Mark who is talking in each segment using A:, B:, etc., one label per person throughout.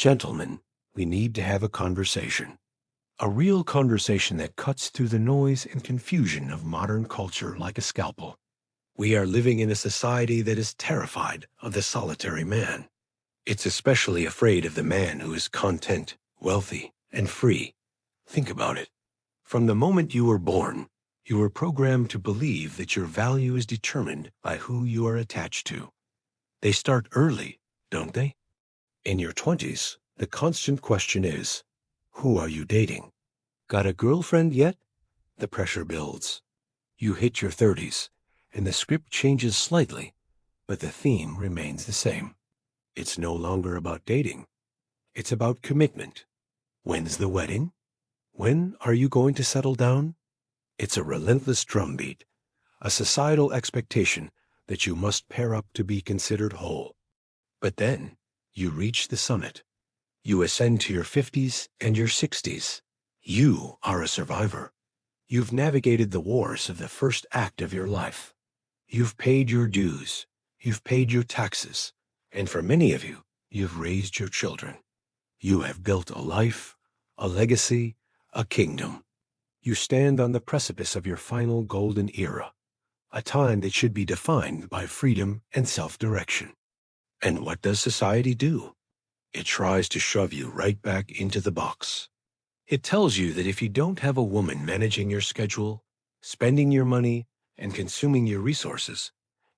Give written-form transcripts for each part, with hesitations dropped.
A: Gentlemen, we need to have a conversation. A real conversation that cuts through the noise and confusion of modern culture like a scalpel. We are living in a society that is terrified of the solitary man. It's especially afraid of the man who is content, wealthy, and free. Think about it. From the moment you were born, you were programmed to believe that your value is determined by who you are attached to. They start early, don't they? In your 20s, the constant question is, who are you dating? Got a girlfriend yet? The pressure builds. You hit your 30s, and the script changes slightly, but the theme remains the same. It's no longer about dating. It's about commitment. When's the wedding? When are you going to settle down? It's a relentless drumbeat, a societal expectation that you must pair up to be considered whole. But then, you reach the summit. You ascend to your 50s and your 60s. You are a survivor. You've navigated the wars of the first act of your life. You've paid your dues. You've paid your taxes. And for many of you, you've raised your children. You have built a life, a legacy, a kingdom. You stand on the precipice of your final golden era, a time that should be defined by freedom and self-direction. And what does society do? It tries to shove you right back into the box. It tells you that if you don't have a woman managing your schedule, spending your money, and consuming your resources,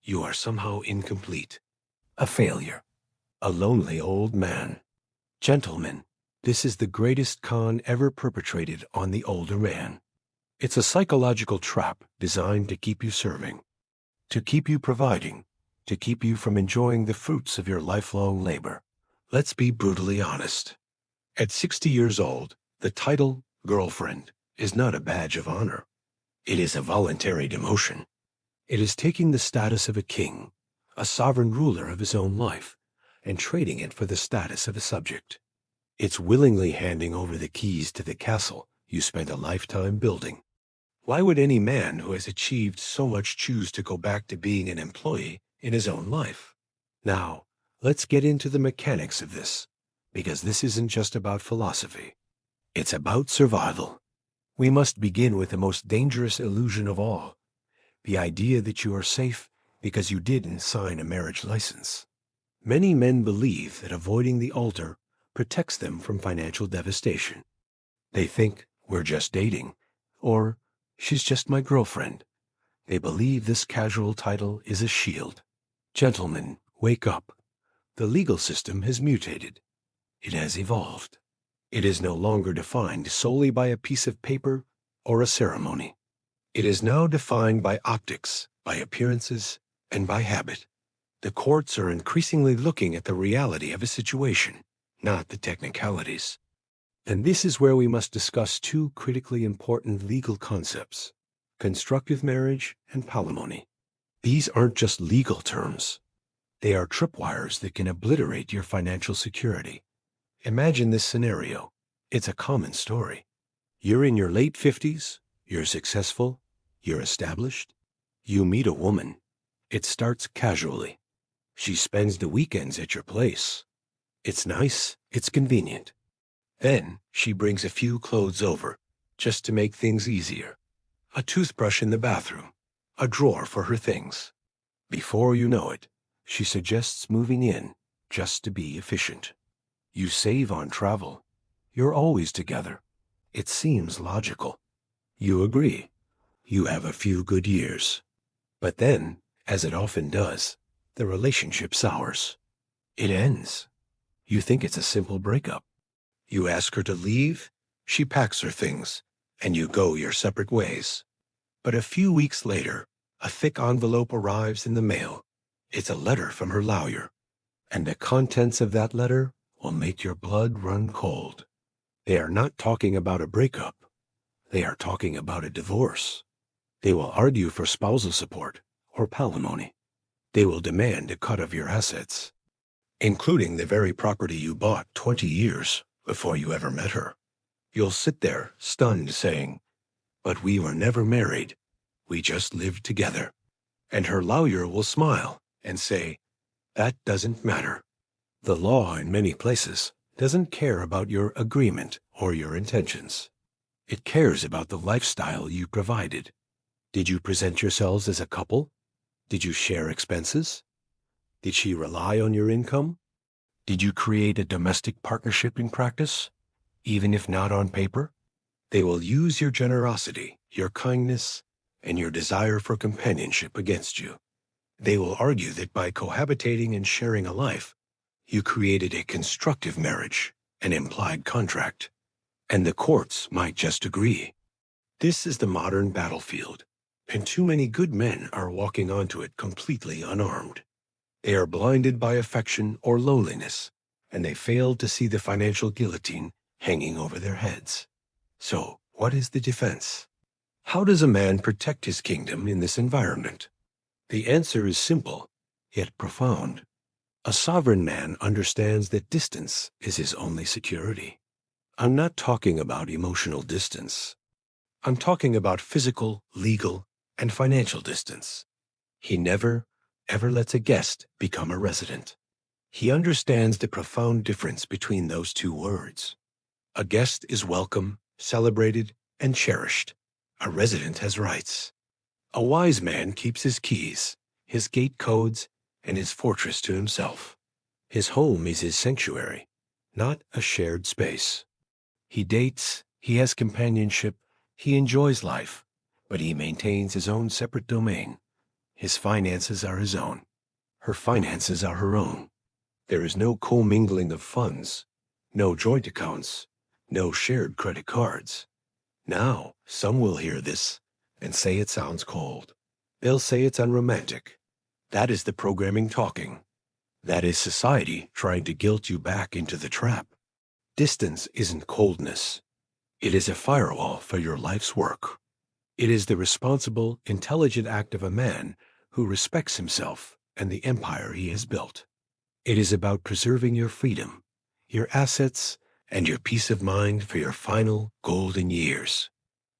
A: you are somehow incomplete, a failure, a lonely old man. Gentlemen, this is the greatest con ever perpetrated on the older man. It's a psychological trap designed to keep you serving, to keep you providing, to keep you from enjoying the fruits of your lifelong labor. Let's be brutally honest. At 60 years old, the title girlfriend is not a badge of honor. It is a voluntary demotion. It is taking the status of a king, a sovereign ruler of his own life, and trading it for the status of a subject. It's willingly handing over the keys to the castle you spent a lifetime building. Why would any man who has achieved so much choose to go back to being an employee in his own life? Now, let's get into the mechanics of this, because this isn't just about philosophy. It's about survival. We must begin with the most dangerous illusion of all, the idea that you are safe because you didn't sign a marriage license. Many men believe that avoiding the altar protects them from financial devastation. They think, we're just dating, or she's just my girlfriend. They believe this casual title is a shield. Gentlemen, wake up. The legal system has mutated. It has evolved. It is no longer defined solely by a piece of paper or a ceremony. It is now defined by optics, by appearances, and by habit. The courts are increasingly looking at the reality of a situation, not the technicalities. And this is where we must discuss two critically important legal concepts: constructive marriage and palimony. These aren't just legal terms. They are tripwires that can obliterate your financial security. Imagine this scenario. It's a common story. You're in your late 50s, you're successful, you're established. You meet a woman. It starts casually. She spends the weekends at your place. It's nice, it's convenient. Then she brings a few clothes over, just to make things easier. A toothbrush in the bathroom, a drawer for her things. Before you know it, she suggests moving in, just to be efficient. You save on travel. You're always together. It seems logical. You agree. You have a few good years. But then, as it often does, the relationship sours. It ends. You think it's a simple breakup. You ask her to leave, she packs her things, and you go your separate ways. But a few weeks later, a thick envelope arrives in the mail. It's a letter from her lawyer, and the contents of that letter will make your blood run cold. They are not talking about a breakup. They are talking about a divorce. They will argue for spousal support or palimony. They will demand a cut of your assets, including the very property you bought 20 years before you ever met her. You'll sit there stunned saying, "But we were never married. We just lived together." And her lawyer will smile and say, "That doesn't matter. The law in many places doesn't care about your agreement or your intentions. It cares about the lifestyle you provided. Did you present yourselves as a couple? Did you share expenses? Did she rely on your income? Did you create a domestic partnership in practice, even if not on paper? They will use your generosity, your kindness, and your desire for companionship against you. They will argue that by cohabitating and sharing a life, you created a constructive marriage, an implied contract, and the courts might just agree. This is the modern battlefield, and too many good men are walking onto it completely unarmed. They are blinded by affection or loneliness, and they fail to see the financial guillotine hanging over their heads. So, what is the defense? How does a man protect his kingdom in this environment? The answer is simple, yet profound. A sovereign man understands that distance is his only security. I'm not talking about emotional distance. I'm talking about physical, legal, and financial distance. He never, ever lets a guest become a resident. He understands the profound difference between those two words. A guest is welcome, celebrated, and cherished. A resident has rights. A wise man keeps his keys, his gate codes, and his fortress to himself. His home is his sanctuary, not a shared space. He dates, he has companionship, he enjoys life, but he maintains his own separate domain. His finances are his own. Her finances are her own. There is no commingling of funds, no joint accounts, no shared credit cards. Now, some will hear this and say it sounds cold. They'll say it's unromantic. That is the programming talking. That is society trying to guilt you back into the trap. Distance isn't coldness. It is a firewall for your life's work. It is the responsible, intelligent act of a man who respects himself and the empire he has built. It is about preserving your freedom, your assets, and your peace of mind for your final golden years.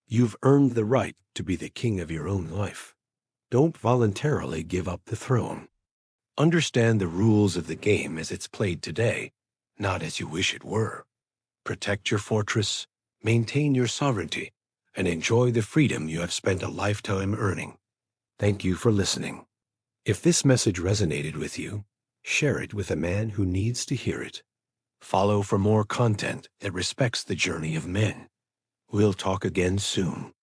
A: You've earned the right to be the king of your own life. Don't voluntarily give up the throne. Understand the rules of the game as it's played today, not as you wish it were. Protect your fortress, maintain your sovereignty, and enjoy the freedom you have spent a lifetime earning. Thank you for listening. If this message resonated with you, share it with a man who needs to hear it. Follow for more content that respects the journey of men. We'll talk again soon.